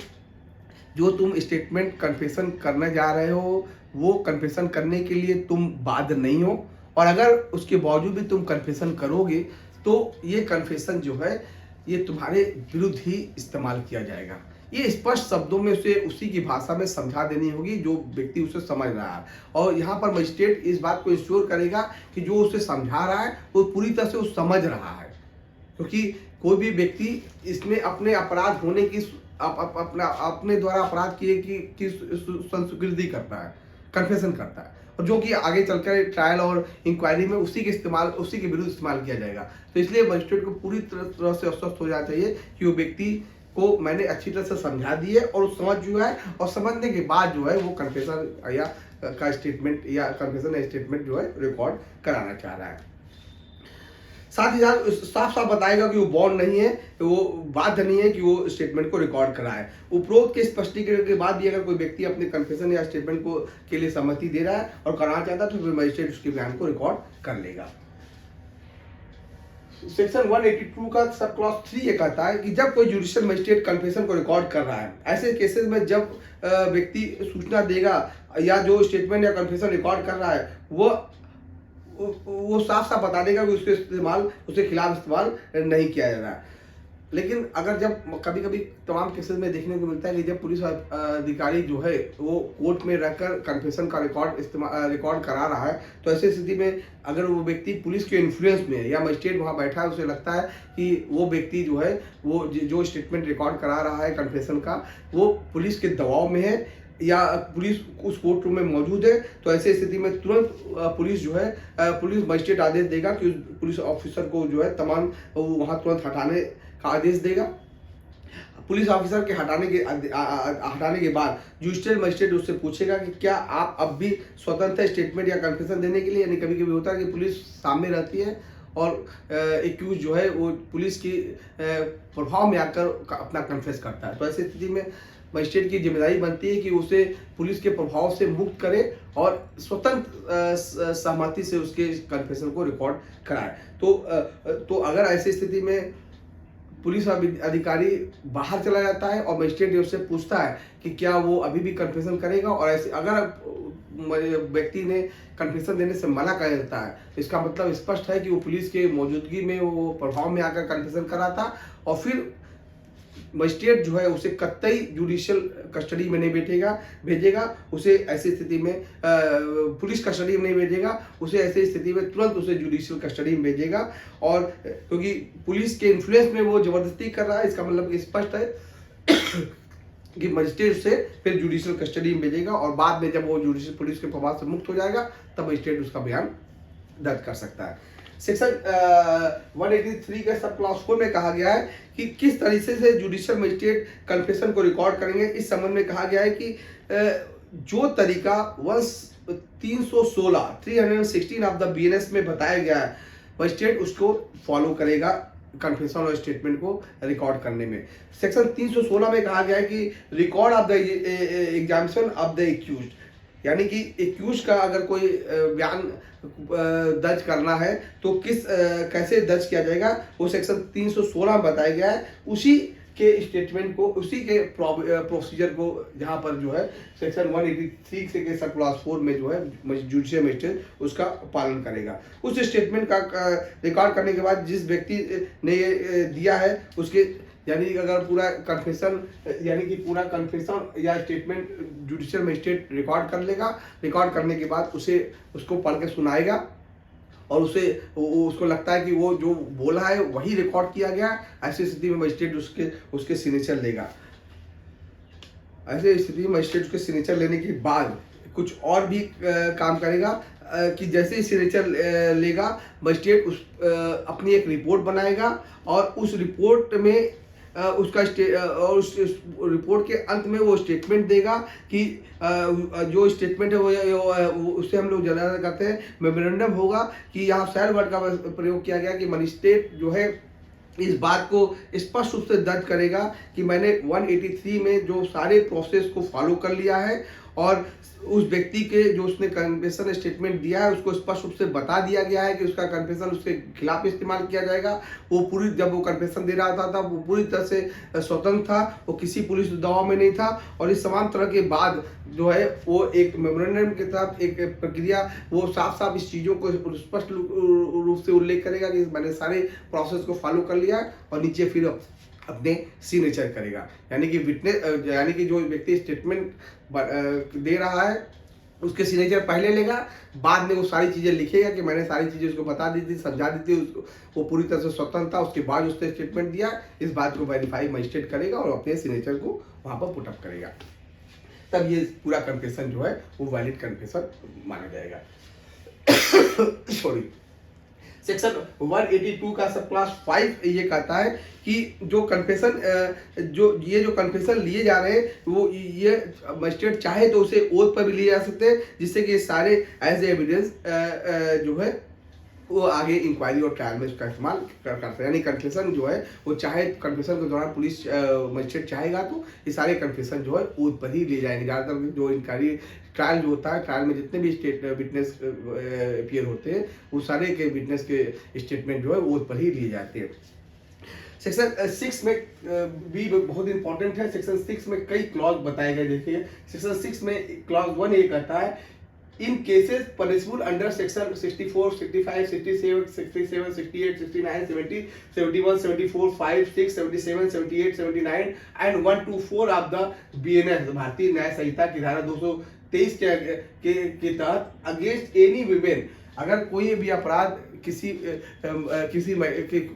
जो तुम स्टेटमेंट कन्फेशन करने जा रहे हो वो कन्फेशन करने के लिए तुम बाध्य नहीं हो और अगर उसके बावजूद भी तुम कन्फेशन करोगे तो ये कन्फेशन जो है ये तुम्हारे विरुद्ध ही इस्तेमाल किया जाएगा। ये स्पष्ट शब्दों में उसे उसी की भाषा में समझा देनी होगी जो व्यक्ति उसे समझ रहा है और यहाँ पर मजिस्ट्रेट इस बात को इंश्योर करेगा कि जो उसे समझा रहा है वो पूरी तरह से वो समझ रहा है, क्योंकि कोई भी व्यक्ति इसमें अपने अपराध होने की अपने द्वारा अपराध किए की संस्वीकृति करता है, कन्फेशन करता है और जो कि आगे चलकर ट्रायल और इंक्वायरी में उसी के विरुद्ध इस्तेमाल किया जाएगा। तो इसलिए मजिस्ट्रेट को पूरी तरह से आश्वस्त हो जाना चाहिए कि वो व्यक्ति को मैंने अच्छी तरह से समझा दी है और समझ चुका है और समझने के बाद जो है वो कन्फेशन या का स्टेटमेंट या कन्फेशन या स्टेटमेंट जो है रिकॉर्ड कराना चाह रहा है। साथ ही साथ साफ साफ बताएगा कि वो बॉन्ड नहीं है, वो बाध्य नहीं है कि वो स्टेटमेंट को रिकॉर्ड कराए। उपरोक्त के स्पष्टीकरण के बाद भी अगर कोई व्यक्ति अपने कन्फेशन या स्टेटमेंट को के लिए सहमति दे रहा है और कराना चाहता है तो फिर मजिस्ट्रेट उसके बयान को रिकॉर्ड कर लेगा। सेक्शन 182 का सब क्लॉज 3 ये कहता है कि जब कोई जुडिशियल मजिस्ट्रेट कन्फेशन को रिकॉर्ड कर रहा है, ऐसे केसेस में जब व्यक्ति सूचना देगा या जो स्टेटमेंट या कन्फेशन रिकॉर्ड कर रहा है वो साफ साफ बता देगा कि उसके खिलाफ इस्तेमाल नहीं किया जा रहा है। लेकिन अगर जब कभी कभी तमाम केसेस में देखने को मिलता है कि जब पुलिस अधिकारी जो है वो कोर्ट में रहकर कन्फेशन का रिकॉर्ड करा रहा है, तो ऐसी स्थिति में अगर वो व्यक्ति पुलिस के इन्फ्लुएंस में है या मजिस्ट्रेट वहाँ बैठा है, उसे लगता है कि वो व्यक्ति जो है वो जो स्टेटमेंट रिकॉर्ड करा रहा है कन्फेशन का, वो पुलिस के दबाव में है या पुलिस उस कोर्ट रूम में मौजूद है, तो ऐसी स्थिति में तुरंत पुलिस जो है पुलिस मजिस्ट्रेट आदेश देगा कि उस पुलिस ऑफिसर को जो है तमाम वहाँ तुरंत हटाने का आदेश देगा। पुलिस ऑफिसर के हटाने के बाद जुडिशियल मजिस्ट्रेट उससे पूछेगा कि क्या आप अब भी स्वतंत्र स्टेटमेंट या कन्फेशन देने के लिए, यानी कभी कभी होता है कि पुलिस सामने रहती है और एक्यूज जो है वो पुलिस की प्रभाव में आकर अपना कन्फेस करता है, तो ऐसी स्थिति में मजिस्ट्रेट की जिम्मेदारी बनती है कि उसे पुलिस के प्रभाव से मुक्त करे और स्वतंत्र सहमति से उसके कन्फेशन को रिकॉर्ड कराए। तो अगर ऐसी स्थिति में पुलिस अधिकारी बाहर चला जाता है और मजिस्ट्रेट उससे पूछता है कि क्या वो अभी भी कन्फेशन करेगा, और ऐसे अगर व्यक्ति ने कन्फेशन देने से मना कर देता है, तो इसका मतलब स्पष्ट है कि वो पुलिस के मौजूदगी में वो प्रभाव में आकर कन्फेशन करा था, और फिर मजिस्ट्रेट जो है उसे कतई जुडिशियल कस्टडी में नहीं भेजेगा, उसे ऐसी स्थिति में पुलिस कस्टडी में नहीं भेजेगा, उसे ऐसी स्थिति में तुरंत उसे जुडिशियल कस्टडी में भेजेगा। और क्योंकि पुलिस के इन्फ्लुएंस में वो जबरदस्ती कर रहा है, इसका मतलब कि स्पष्ट है कि मजिस्ट्रेट उसे फिर जुडिशियल कस्टडी में भेजेगा, और बाद में जब वो जुडिशियल पुलिस के प्रभाव से मुक्त हो जाएगा तब मजिस्ट्रेट उसका बयान दर्ज कर सकता है। सेक्शन 183 के सब क्लॉज 4 में कहा गया है कि किस तरीके से जुडिशियल मजिस्ट्रेट कन्फेशन को रिकॉर्ड करेंगे। इस संबंध में कहा गया है कि जो तरीका 316 ऑफ द BNS में बताया गया है, मजिस्ट्रेट उसको फॉलो करेगा कन्फेशन और स्टेटमेंट को रिकॉर्ड करने में। सेक्शन 316 में कहा गया है कि record of the examination of the accused, यानी कि एक्यूज का अगर कोई बयान दर्ज करना है तो कैसे दर्ज किया जाएगा, वो सेक्शन 316 में बताया गया है। उसी के स्टेटमेंट को, उसी के प्रोसीजर को जहां पर जो है सेक्शन 183 से के सब क्लॉज 4 में जो है जुडिशियल मजिस्ट्रेट उसका पालन करेगा। उस स्टेटमेंट का रिकॉर्ड करने के बाद जिस व्यक्ति ने ये दिया है उसके, यानी अगर पूरा कन्फेशन, यानी कि पूरा कन्फेशन या स्टेटमेंट जुडिशियल मजिस्ट्रेट रिकॉर्ड कर लेगा। रिकॉर्ड करने के बाद उसको पढ़ के सुनाएगा, और उसको लगता है कि वो जो बोला है वही रिकॉर्ड किया गया, ऐसी स्थिति में मजिस्ट्रेट उसके सिग्नेचर लेगा। ऐसे स्थिति में मजिस्ट्रेट उसके सिग्नेचर लेने के बाद कुछ और भी काम करेगा कि जैसे ही सिग्नेचर लेगा मजिस्ट्रेट अपनी एक रिपोर्ट बनाएगा, और उस रिपोर्ट में और उस रिपोर्ट के अंत में वो स्टेटमेंट देगा कि जो स्टेटमेंट है वो उससे हम लोग जाना करते हैं मेमोरेंडम होगा, कि यहाँ सैड वर्ड का प्रयोग किया गया कि मजिस्ट्रेट जो है इस बात को स्पष्ट रूप से दर्ज करेगा कि मैंने 183 में जो सारे प्रोसेस को फॉलो कर लिया है, और उस व्यक्ति के जो उसने कन्फेशन स्टेटमेंट दिया है उसको स्पष्ट रूप से बता दिया गया है कि उसका कन्फेशन उसके खिलाफ इस्तेमाल किया जाएगा। वो जब वो कन्फेशन दे रहा था वो पूरी तरह से स्वतंत्र था, वो किसी पुलिस दबाव में नहीं था, और इस तमाम तरह के बाद जो है वो एक मेमोरेंडम के साथ एक प्रक्रिया, वो साफ साफ इस चीज़ों को स्पष्ट रूप से उल्लेख करेगा कि मैंने सारे प्रोसेस को फॉलो कर लिया, और नीचे फिर अपने सिग्नेचर करेगा। यानी कि यानी कि जो व्यक्ति स्टेटमेंट दे रहा है उसके सिग्नेचर पहले लेगा, बाद में वो सारी चीज़ें लिखेगा कि मैंने सारी चीज़ें उसको बता दी थी, समझा दी थी, उसको वो पूरी तरह से स्वतंत्र था, उसके बाद उसने स्टेटमेंट दिया। इस बात को वेरीफाई मजिस्ट्रेट करेगा और अपने सिग्नेचर को वहाँ पर पुटअप करेगा, तब ये पूरा कन्फेशन जो है वो वैलिड कन्फेशन माना जाएगा। सॉरी। सेक्शन 182 का सब क्लास 5 ये कहता है कि जो कन्फेशन लिए जा रहे हैं वो ये मजिस्ट्रेट चाहे तो उसे ओथ पर भी लिए जा सकते हैं, जिससे कि सारे एज एविडेंस जो है वो आगे इंक्वायरी और ट्रायल में उसका इस्तेमाल करते हैं। यानी कन्फेशन जो है वो चाहे कन्फेशन के दौरान पुलिस मजिस्ट्रेट चाहेगा तो ये सारे कन्फेशन जो है ओथ पर ही लिए जाएंगे। ज़्यादातर जो इंक्वायरी ट्रायल जो होता है, ट्रायल में जितने भी विटनेस अपीयर होते हैं वो सारे के विटनेस के स्टेटमेंट जो है ओथ पर ही लिए जाते हैं। सेक्शन 6 में भी बहुत इंपॉर्टेंट है। सेक्शन 6 में कई क्लॉज बताए गए। देखिए सेक्शन 6 में क्लॉज 1 ये कहता है in cases punishable under section 64, 65, 67, 67, 68, 69, 70, 71, 74, 5, 6, 77, 78, 79 and 124 of the BNS भारतीय न्याय संहिता की धारा 223 के तहत अगेंस्ट एनी विमेन, अगर कोई भी अपराध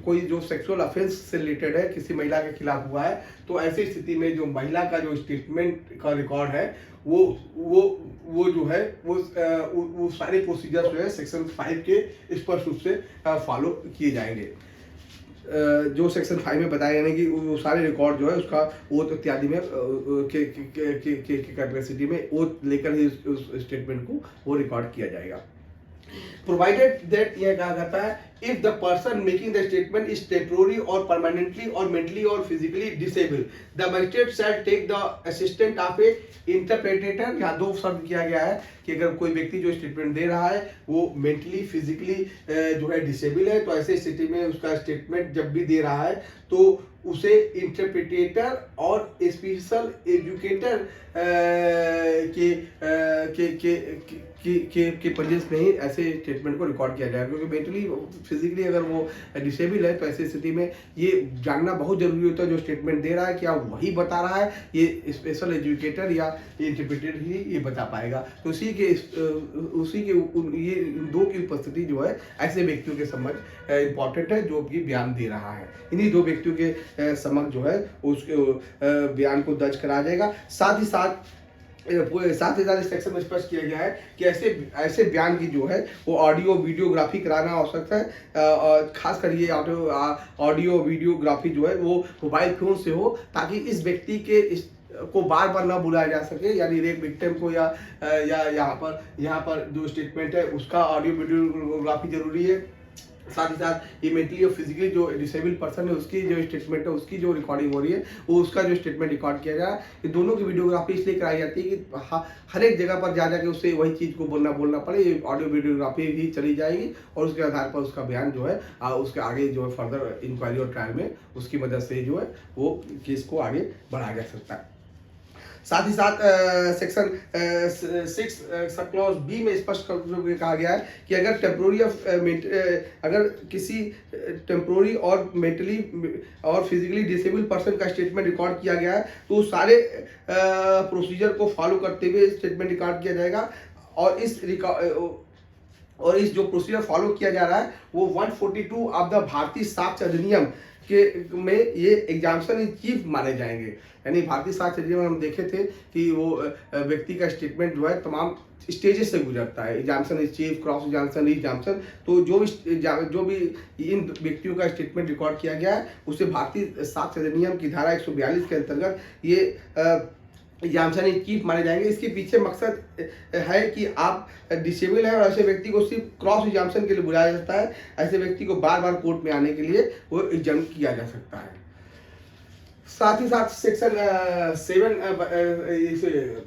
कोई जो सेक्सुअल ऑफेंस से रिलेटेड है किसी महिला के खिलाफ हुआ है, तो ऐसी स्थिति में जो महिला का जो स्टेटमेंट का रिकॉर्ड है वो जो है वो सारे प्रोसीजर जो है सेक्शन 5 के स्पष्ट रूप से फॉलो किए जाएंगे। जो सेक्शन 5 में बताया गया कि वो सारे रिकॉर्ड जो है उसका ओथ इत्यादि में के कैपेसिटी में ओथ लेकर ही उस स्टेटमेंट को वो रिकॉर्ड किया जाएगा। प्रोवाइडेड दैट यह कहा जाता है if the person making the statement is temporary और परमानेंटली और मेंटली और physically disable the magistrate shall take the assistant of a interpreter. यहाँ दो शब्द किया गया है कि अगर कोई व्यक्ति जो स्टेटमेंट दे रहा है वो मेंटली फिजिकली जो है डिसेबल है, तो ऐसे स्थिति में उसका स्टेटमेंट जब भी दे रहा है तो उसे इंटरप्रेटेटर और स्पेशल एजुकेटर के प्रेजेंस में ही ऐसे स्टेटमेंट को रिकॉर्ड किया जाएगा, क्योंकि मेंटली फिजिकली अगर वो डिसेबल है तो ऐसी स्थिति में ये जानना बहुत जरूरी होता है जो स्टेटमेंट दे रहा है क्या वही बता रहा है, ये स्पेशल एजुकेटर या इंटरप्रेटर ही ये बता पाएगा। तो उसी के ये दो की उपस्थिति जो है ऐसे व्यक्तियों के समझ इम्पॉर्टेंट है जो कि बयान दे रहा है। इन्हीं दो व्यक्तियों के समझ जो है उसके बयान को दर्ज करा जाएगा। साथ ही साथ इस सेक्शन में स्पष्ट किया गया है कि ऐसे बयान की जो है वो ऑडियो वीडियोग्राफी कराना आवश्यक है। खासकर ये ऑडियो वीडियोग्राफी जो है वो मोबाइल फोन से हो, ताकि इस व्यक्ति के को बार बार ना बुलाया जा सके, यानी रेप विक्टिम को या यहाँ पर जो स्टेटमेंट है उसका ऑडियो वीडियोग्राफी जरूरी है। साथ ही साथ ये मेंटली और फिजिकली जो डिसेबल पर्सन है उसकी जो स्टेटमेंट है उसकी जो रिकॉर्डिंग हो रही है वो उसका जो स्टेटमेंट रिकॉर्ड किया जाए। ये दोनों की वीडियोग्राफी इसलिए कराई जाती है कि हर एक जगह पर जा जाके उससे वही चीज़ को बोलना पड़े। ये ऑडियो वीडियोग्राफी भी चली जाएगी और उसके आधार पर उसका बयान जो है उसके आगे जो है फर्दर इंक्वायरी और ट्रायल में उसकी मदद से जो है वो केस को आगे बढ़ाया जा सकता है। साथ ही साथ सेक्शन 6 क्लॉज बी में स्पष्ट कहा गया है कि अगर किसी टेम्पोररी और मेंटली और फिजिकली डिसेबल पर्सन का स्टेटमेंट रिकॉर्ड किया गया है तो सारे प्रोसीजर को फॉलो करते हुए स्टेटमेंट रिकॉर्ड किया जाएगा। और इस जो प्रोसीजर फॉलो किया जा रहा है वो 142 ऑफ द भारतीय साक्ष्य अधिनियम में ये एग्जाम्पशन इन चीफ माने जाएंगे। यानी भारतीय साक्ष्य अधिनियम में हम देखे थे कि वो व्यक्ति का स्टेटमेंट जो है तमाम स्टेजेस से गुजरता है, examination in chief, cross examination, re-examination. तो जो भी इन व्यक्तियों का स्टेटमेंट रिकॉर्ड किया गया है उसे भारतीय साक्ष्य अधिनियम की धारा 142 के अंतर्गत ये एग्जाम्पशन इन चीफ माने जाएंगे। इसके पीछे मकसद है कि आप डिसेबल है और ऐसे व्यक्ति को सिर्फ क्रॉस एग्जाम्पशन के लिए बुलाया जाता है, ऐसे व्यक्ति को बार बार कोर्ट में आने के लिए वो एग्जाम किया जा सकता है। साथ ही साथ सेक्शन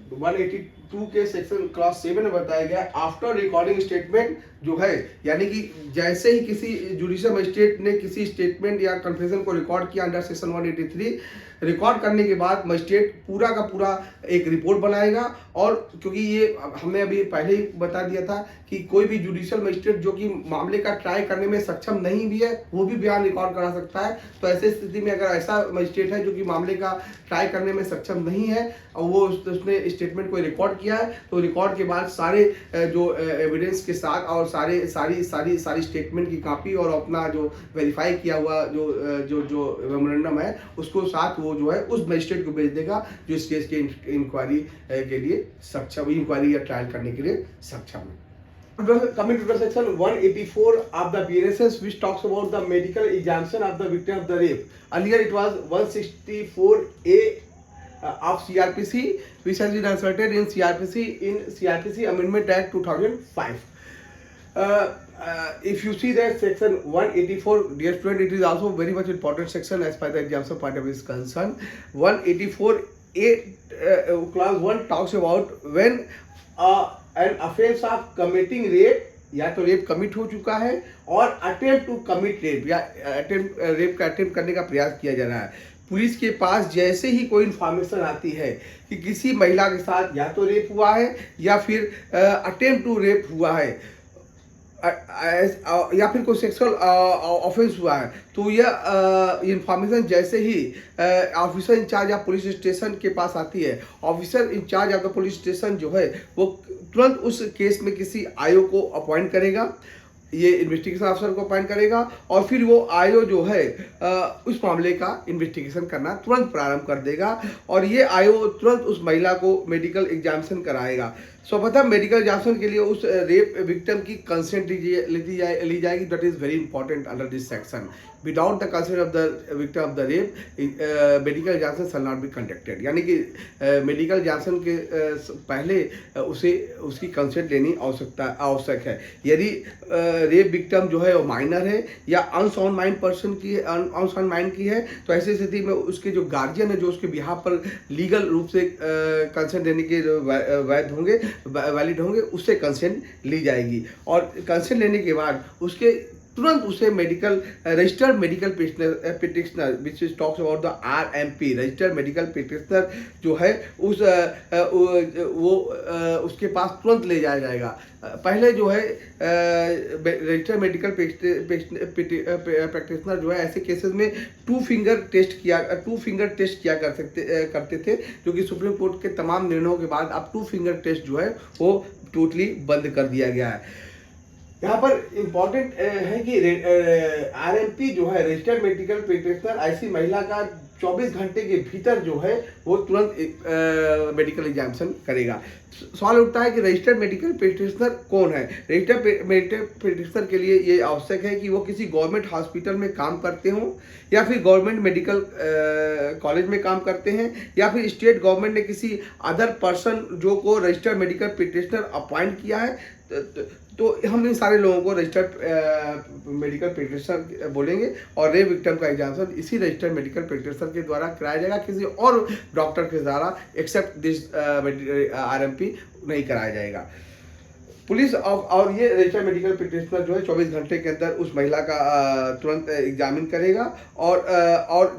182 के सेक्शन क्लॉज 7 में बताया गया आफ्टर रिकॉर्डिंग स्टेटमेंट जो है, यानी कि जैसे ही किसी जुडिशियल मजिस्ट्रेट ने किसी स्टेटमेंट या कन्फेशन को रिकॉर्ड किया अंडर सेक्शन 183, रिकॉर्ड करने के बाद मजिस्ट्रेट पूरा का पूरा एक रिपोर्ट बनाएगा। और क्योंकि ये हमने अभी पहले ही बता दिया था कि कोई भी जुडिशियल मजिस्ट्रेट जो कि मामले का ट्राई करने में सक्षम नहीं भी है वो भी बयान रिकॉर्ड करा सकता है। तो ऐसे स्थिति में अगर ऐसा मजिस्ट्रेट है जो कि मामले का ट्राई करने में सक्षम नहीं है और वो उसने स्टेटमेंट को रिकॉर्ड किया है तो रिकॉर्ड के बाद सारे जो एविडेंस के साथ और सारी स्टेटमेंट की कॉपी और अपना जो वेरीफाई किया हुआ जो मेमोरेंडम है उसको साथ वो जो है उस मजिस्ट्रेट को भेज देगा जो इस केस के इंक्वायरी के लिए सक्षम, इंक्वायरी या ट्रायल करने के लिए सक्षम है। Coming to the section 184 of the BNSS, which talks about the medical examination of the victim of the rape. Earlier it was 164A of CRPC, which has been inserted in CRPC Amendment Act 2005. If you see that section 184, dear student, it is also very much important section as far as the examination point of view is concerned. 184A clause 1 talks about when an offense of committing rape, या तो rape commit हो चुका है और attempt to commit rape या rape का attempt करने का प्रयास किया जा रहा है। पुलिस के पास जैसे ही कोई इन्फॉर्मेशन आती है कि किसी महिला के साथ या तो रेप हुआ है या फिर अटेम्प्ट टू रेप हुआ है या फिर कोई सेक्सुअल ऑफेंस हुआ है, तो यह इंफॉर्मेशन जैसे ही ऑफिसर इंचार्ज या पुलिस स्टेशन के पास आती है, officer in charge of the police station जो है वो तुरंत उस केस में किसी आईओ को अपॉइंट करेगा, ये इन्वेस्टिगेशन ऑफिसर को अपॉइंट करेगा और फिर वो आईओ जो है उस मामले का इन्वेस्टिगेशन करना तुरंत प्रारंभ कर देगा और ये आईओ तुरंत उस महिला को मेडिकल एग्जामिनेशन कराएगा। सर्वप्रथम मेडिकल एग्जामिनेशन के लिए उस रेप विक्टिम की कंसेंट ली जाएगी। That is very important under this section. Without the consent of the victim of the rape medical examination shall not be conducted, यानी कि मेडिकल एग्जामिनेशन के पहले उसे उसकी कंसेंट लेनी आवश्यक है। यदि रेप विक्टिम जो है वो माइनर है या अनसाउंड माइंड पर्सन की अनसाउंड माइंड की है, तो ऐसी स्थिति में उसके जो गार्जियन है जो उसके बिहाफ पर लीगल रूप से कंसेंट देने के वैलिड होंगे, उससे कंसेंट ली जाएगी और कंसेंट लेने के बाद उसके तुरंत उसे medical registered medical petitioner which is talks about the RMP registered medical petitioner जो है उस उसके पास तुरंत ले जाया जाएगा। पहले जो है रजिस्टर्ड मेडिकल प्रैक्टिशनर जो है ऐसे केसेस में टू फिंगर टेस्ट किया करते थे, जो कि सुप्रीम कोर्ट के तमाम निर्णयों के बाद अब टू फिंगर टेस्ट जो है वो टोटली बंद कर दिया गया है। यहाँ पर इम्पॉर्टेंट है कि आरएमपी जो है रजिस्टर्ड मेडिकल प्रैक्टिशनर ऐसी महिला का 24 घंटे के भीतर जो है वो तुरंत मेडिकल एग्जामिनेशन करेगा। सवाल उठता है कि रजिस्टर्ड मेडिकल प्रैक्टिशनर कौन है। रजिस्टर्ड मेडिकल प्रैक्टिशनर के लिए ये आवश्यक है कि वो किसी गवर्नमेंट हॉस्पिटल में काम करते हों या फिर गवर्नमेंट मेडिकल कॉलेज में काम करते हैं या फिर स्टेट गवर्नमेंट ने किसी अदर पर्सन जो को रजिस्टर्ड मेडिकल प्रैक्टिशनर अपॉइंट किया है, तो हम इन सारे लोगों को रजिस्टर्ड मेडिकल प्रैक्टिशनर बोलेंगे और रेप विक्टिम का एग्जामिनेशन इसी रजिस्टर्ड मेडिकल प्रैक्टिशनर के द्वारा कराया जाएगा, किसी और डॉक्टर के द्वारा एक्सेप्ट दिस आरएमपी नहीं कराया जाएगा। पुलिस और ये रजिस्टर्ड मेडिकल प्रैक्टिशनर जो है 24 घंटे के अंदर उस महिला का तुरंत एग्जामिन करेगा और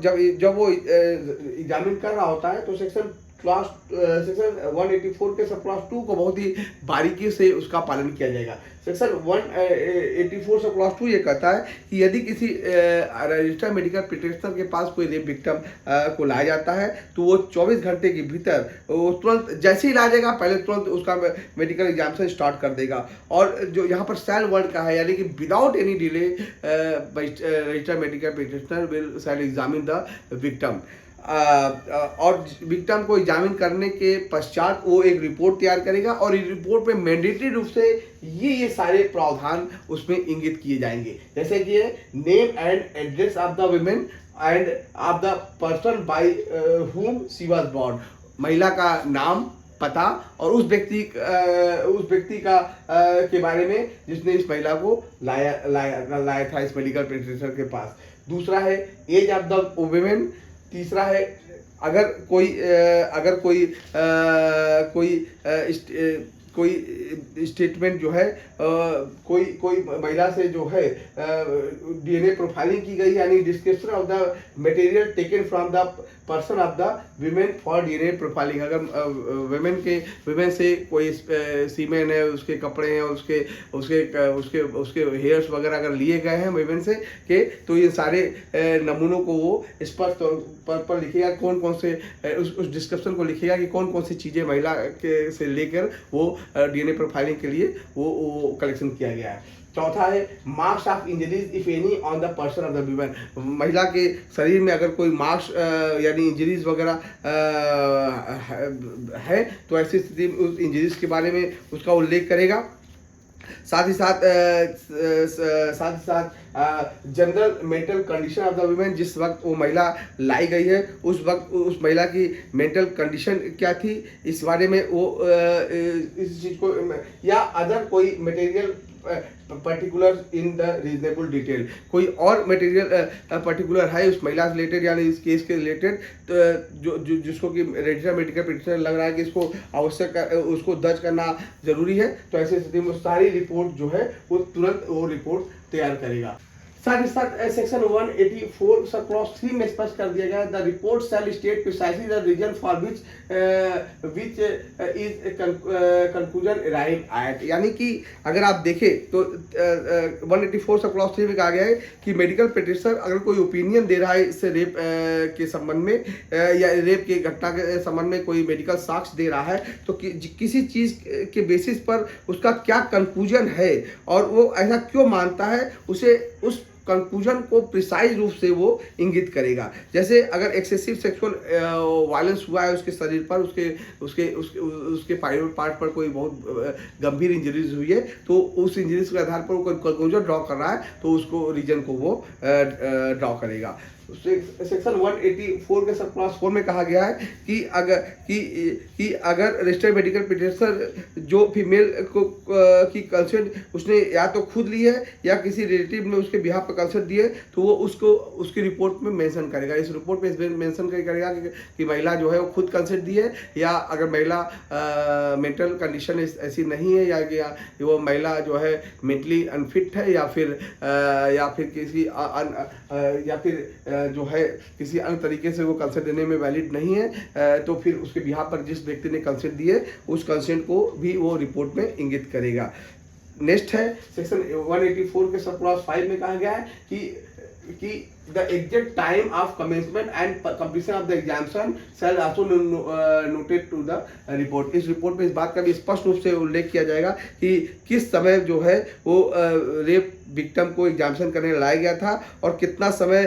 जब वो एग्जामिन कर रहा होता है तो सेक्शन 184 के सब क्लास 2 को बहुत ही बारीकी से उसका पालन किया जाएगा। सेक्शन 184 सब क्लास 2 ये कहता है कि यदि किसी रजिस्टर्ड मेडिकल प्रैक्टिशनर के पास कोई रेप विक्टिम को लाया जाता है तो वो 24 घंटे के भीतर वो तुरंत जैसे ही ला जाएगा पहले तुरंत उसका मेडिकल एग्जामिनेशन स्टार्ट कर देगा और जो यहाँ पर सेल वर्ड का है, यानी कि without any delay registered medical practitioner will shell examine the victim और विक्टिम को एग्जामिन करने के पश्चात वो एक रिपोर्ट तैयार करेगा और इस रिपोर्ट में मैंडेटरी रूप से ये सारे प्रावधान उसमें इंगित किए जाएंगे, जैसे कि name and address of the women and of the person by whom she was born, महिला का नाम, पता और उस व्यक्ति का के बारे में जिसने इस महिला को लाया था इस मेडिकल प्रैक्टिशनर के पास। दूसरा है एज ऑफ द वुमेन। तीसरा है अगर कोई स्टेटमेंट जो है कोई महिला से जो है डीएनए प्रोफाइलिंग की गई, यानी description of the material taken from the person of the women for DNA profiling. अगर वीमेन से कोई सीमेन है, उसके कपड़े हैं, उसके हेयर्स वगैरह अगर लिए गए हैं वीमेन से के, तो ये सारे नमूनों को वो स्पष्ट तौर पर लिखेगा, कौन कौन से उस डिस्क्रिप्शन को लिखेगा कि कौन कौन सी चीज़ें महिला के से लेकर वो डीएनए प्रोफाइलिंग के लिए वो कलेक्शन किया गया है। चौथा है marks of injuries if any on the person of the women. महिला के शरीर में अगर कोई मार्क्स यानी इंजरीज वगैरह है तो ऐसी स्थिति में उस इंजरीज के बारे में उसका उल्लेख करेगा। साथ ही साथ general mental condition of the women, जिस वक्त वो महिला लाई गई है उस वक्त उस महिला की मेंटल कंडीशन क्या थी, इस बारे में वो इस चीज़ को या अदर कोई material particular in the reasonable detail, कोई और मटेरियल पर्टिकुलर है उस महिला से रिलेटेड यानी इस केस के रिलेटेड, तो जिसको कि रजिस्टर्ड मेडिकल प्रैक्टिशनर लग रहा है कि इसको आवश्यक उसको दर्ज करना जरूरी है, तो ऐसी स्थिति में सारी रिपोर्ट जो है वो तुरंत वो रिपोर्ट तैयार करेगा। साथ ही साथ सेक्शन 184 सब क्लॉज 3 में स्पष्ट कर दिया गया है, the report shall state precisely the reason for which is conclusion arrive at. यानी कि अगर आप देखें तो 184 सब क्लॉज 3 में कहा गया है कि मेडिकल पिटिशनर अगर कोई ओपिनियन दे रहा है इससे रेप के संबंध में या रेप की घटना के संबंध में कोई मेडिकल साक्ष्य दे रहा है तो किसी चीज के बेसिस पर उसका क्या कंक्लूजन है और वो ऐसा क्यों मानता है, उसे उस कंक्लूजन को प्रिसाइज रूप से वो इंगित करेगा। जैसे अगर एक्सेसिव सेक्सुअल वायलेंस हुआ है उसके शरीर पर, उसके प्राइवेट पार्ट पर कोई बहुत गंभीर इंजरीज हुई है तो उस इंजरीज के आधार पर वो कंक्लूजन ड्रॉ कर रहा है तो उसको रीजन को वो ड्रॉ करेगा। सेक्शन 184 के सब क्लॉज 4 में कहा गया है कि अगर रजिस्टर्ड मेडिकल पिटिशनर जो फीमेल को की कंसेंट उसने या तो खुद ली है या किसी रिलेटिव ने उसके बिहाफ पर कंसेंट दिए तो वो उसको उसकी रिपोर्ट में मेंशन करेगा। इस रिपोर्ट में मेंशन करेगा कि महिला जो है वो खुद कंसेंट दी है या अगर महिला मेंटल कंडीशन ऐसी नहीं है या वो महिला जो है मेंटली अनफिट है या फिर किसी या फिर जो है किसी अन्य तरीके से वो कंसेंट देने में वैलिड नहीं है तो फिर उसके बिहाफ पर जिस व्यक्ति ने कंसेंट दिए उस कंसेंट को भी वो रिपोर्ट में इंगित करेगा। नेक्स्ट है सेक्शन 184 के सब क्लॉज 5 में कहा गया है कि the exact time of commencement and completion of the examination shall also noted to the report। इस रिपोर्ट में इस बात का भी स्पष्ट रूप से उल्लेख किया जाएगा कि किस समय जो है वो रेप विक्टिम को एग्जामिनेशन करने लाया गया था और कितना समय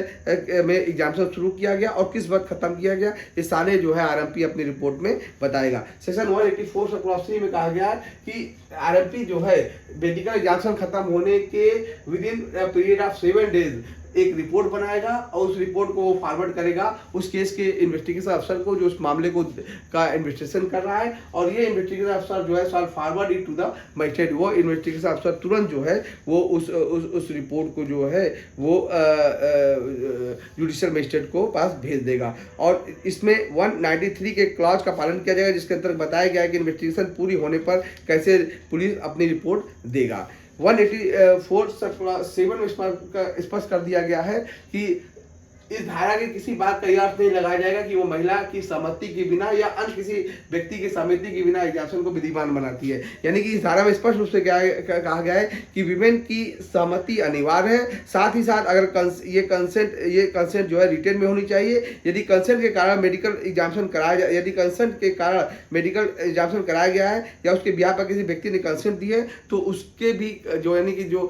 में एग्जामिनेशन शुरू किया गया और किस वक्त खत्म किया गया, ये सारे जो है आरएमपी अपनी रिपोर्ट में बताएगा। सेक्शन 184 सब क्लॉज 3 में कहा गया है कि आरएमपी जो है मेडिकल एग्जामिनेशन खत्म होने के with in period of 7 days एक रिपोर्ट बनाएगा और उस रिपोर्ट को वो फॉरवर्ड करेगा उस केस के इन्वेस्टिगेशन अफसर को जो उस मामले को का इन्वेस्टिगेशन कर रहा है और ये इन्वेस्टिगेशन अफसर जो है shall forward it to the magistrate. वो इन्वेस्टिगेशन अफसर तुरंत जो है वो उस रिपोर्ट को जो है वो जुडिशियल मजिस्ट्रेट को पास भेज देगा। और इसमें 193 के क्लॉज का पालन किया जाएगा जिसके अंतर्गत बताया गया है कि इन्वेस्टिगेशन पूरी होने पर कैसे पुलिस अपनी रिपोर्ट देगा। 184 7 में स्पष्ट कर दिया गया है कि इस धारा के किसी बात का यह अर्थ नहीं लगाया जाएगा कि वो महिला की सहमति के बिना या अन्य किसी व्यक्ति की सहमति के बिना एग्जामिनेशन को विधिमान बनाती है। यानी कि इस धारा में स्पष्ट रूप से कहा गया है कि विमेन की सहमति अनिवार्य है। साथ ही साथ अगर ये कंसेंट जो है रिटेन में होनी चाहिए। यदि कंसेंट के कारण मेडिकल एग्जामिनेशन कराया गया है या उसके ब्याह पर किसी व्यक्ति ने कंसेंट दी है तो उसके भी जो यानी कि जो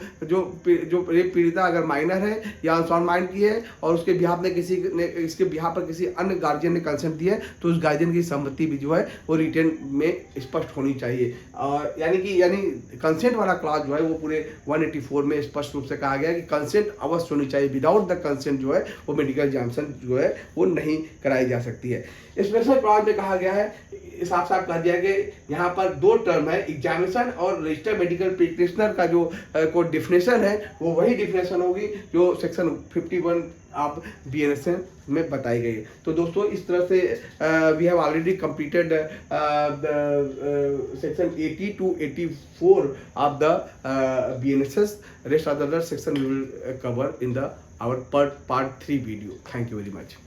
रेप पीड़िता अगर माइनर है या अनसॉन माइंड की है और उसके आपने इसके बिहार पर किसी अन्य गार्जियन ने कंसेंट दिया है तो उस गार्जियन की सहमति भी जो है वो रिटर्न में स्पष्ट होनी चाहिए। और यानी कंसेंट वाला क्लॉज जो है वो पूरे 184 में स्पष्ट रूप से कहा गया है कि कंसेंट अवश्य होनी चाहिए। विदाउट द कंसेंट जो है वो मेडिकल एग्जामिनेशन जो है वो नहीं कराई जा सकती है। स्पेशल क्लॉज में कहा गया है, साफ साफ कह दिया कि यहाँ पर दो टर्म है, एग्जामिनेशन और रजिस्टर्ड मेडिकल प्रैक्टिशनर का जो कोई डिफिनेशन है वो वही डिफिनेशन होगी जो सेक्शन 51 आप BNSS में बताई गई है। तो दोस्तों इस तरह से we have already completed section 80 to 84 of the BNSS। Rest of the section we will cover in the our part 3 video. Thank you very much.